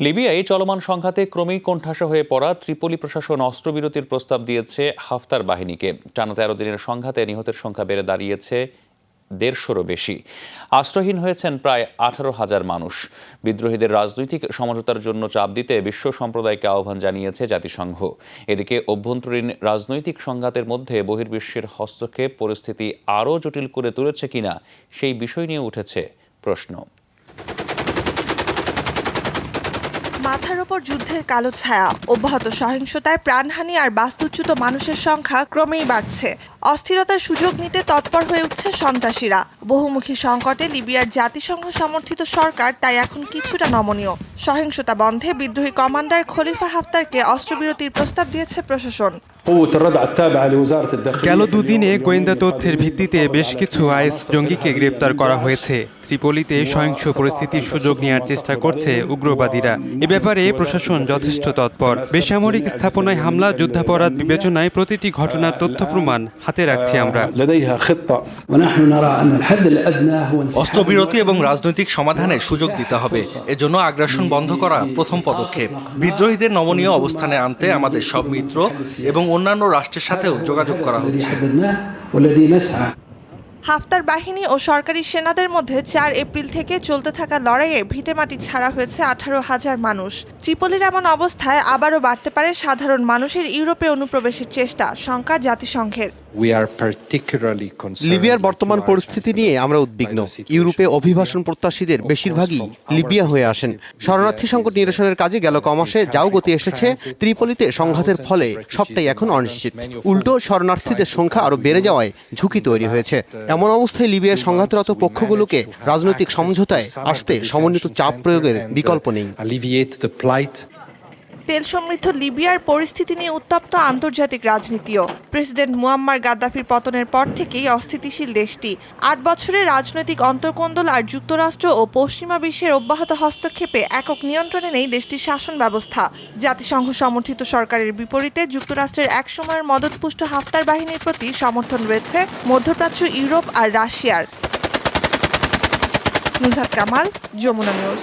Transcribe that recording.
লিবিয়ায় চলমান সংঘাতে ক্রমেই কোণঠাসা হয়ে পড়া ত্রিপোলি প্রশাসন অস্ত্রবিরতির প্রস্তাব দিয়েছে হাফতার বাহিনীকে। টানা ১৩ দিনের সংঘাতে নিহতের সংখ্যা বেড়ে দাঁড়িয়েছে ১৫০রও বেশি। আশ্রয়হীন হয়েছেন প্রায় ১৮,০০০ মানুষ। বিদ্রোহীদের রাজনৈতিক সমঝোতার জন্য চাপ দিতে বিশ্ব সম্প্রদায়কে আহ্বান জানিয়েছে জাতিসংঘ। এদিকে অভ্যন্তরীণ রাজনৈতিক সংঘাতের মধ্যে বহির্বিশ্বের হস্তক্ষেপ পরিস্থিতি আরও জটিল করে তুলেছে কিনা সেই বিষয় নিয়ে উঠেছে প্রশ্ন। মাথার ওপর যুদ্ধের কালো ছায়া, অব্যাহত সহিংসতায় প্রাণহানি আর বাস্তুচ্যুত মানুষের সংখ্যা ক্রমেই বাড়ছে। অস্থিরতার সুযোগ নিতে তৎপর হয়ে উঠছে সন্ত্রাসীরা। বহুমুখী সংকটে লিবিয়ার জাতিসংঘ সমর্থিত সরকার তাই এখন কিছুটা নমনীয়। সহিংসতা বন্ধে বিদ্রোহী কমান্ডার খলিফা হাফতারকে অস্ত্রবিরতির প্রস্তাব দিয়েছে প্রশাসন। গেল দুদিনে গোয়েন্দা তথ্যের ভিত্তিতে বেশ কিছু আইএস জঙ্গিকে গ্রেপ্তার করা হয়েছে। ত্রিপোলিতে সহিংস পরিস্থিতির সুযোগ নেওয়ার চেষ্টা করছে উগ্রবাদীরা। এ ব্যাপারে প্রশাসন যথেষ্ট তৎপর। বেসামরিক স্থাপনায় হামলা, যুদ্ধাপরাধ বিবেচনায় প্রতিটি ঘটনার তথ্য প্রমাণ হাতে রাখছি আমরা। অস্ত্রবিরতি এবং রাজনৈতিক সমাধানের সুযোগ দিতে হবে। এজন্য আগ্রাসন বন্ধ করা প্রথম পদক্ষেপ। বিদ্রোহীদের নমনীয় অবস্থানে আনতে আমাদের সব মিত্র এবং অন্যান্য রাষ্ট্রের সাথেও যোগাযোগ করা হচ্ছে। হাফতার বাহিনী ও সরকারি সেনাদের মধ্যে ৪ এপ্রিল থেকে চলতে থাকা লড়াইয়ে ভিটেমাটি ছাড়া হয়েছে ১৮,০০০ মানুষ। ত্রিপোলির এমন অবস্থায় আবারও বাড়তে পারে সাধারণ মানুষের ইউরোপে অনুপ্রবেশের চেষ্টা, শঙ্কা জাতিসংঘের। লিবিয়ার বর্তমান পরিস্থিতি নিয়ে আমরা উদ্বিগ্ন। ইউরোপে অভিবাসন প্রত্যাশীদের বেশিরভাগই লিবিয়া হয়ে আসেন। শরণার্থী সংকট নিরসনের কাজে গেল কমাসে যাও গতি এসেছে, ত্রিপোলিতে সংঘাতের ফলে সবটাই এখন অনিশ্চিত। উল্টো শরণার্থীদের সংখ্যা আরও বেড়ে যাওয়ায় ঝুঁকি তৈরি হয়েছে। এমন অবস্থায় লিবিয়ার সংঘাতরত পক্ষগুলোকে রাজনৈতিক সমঝোতায় আসতে সমন্বিত চাপ প্রয়োগের বিকল্প নেই। তেল সমৃদ্ধ লিবিয়ার পরিস্থিতি নিয়ে উত্তপ্ত আন্তর্জাতিক রাজনীতিও। প্রেসিডেন্ট মুয়াম্মার গাদ্দাফির পতনের পর থেকেই অস্থিতিশীল দেশটি। ৮ বছরের রাজনৈতিক অন্তর্কোন্দল আর যুক্তরাষ্ট্র ও পশ্চিমা বিশ্বের অব্যাহত হস্তক্ষেপে একক নিয়ন্ত্রণে নেই দেশটির শাসন ব্যবস্থা। জাতিসংঘ সমর্থিত সরকারের বিপরীতে যুক্তরাষ্ট্রের একসময়ের মদতপুষ্ট হাফতার বাহিনীর প্রতি সমর্থন রয়েছে মধ্যপ্রাচ্য, ইউরোপ আর রাশিয়ার। নুজহাত কামাল, যমুনা নিউজ।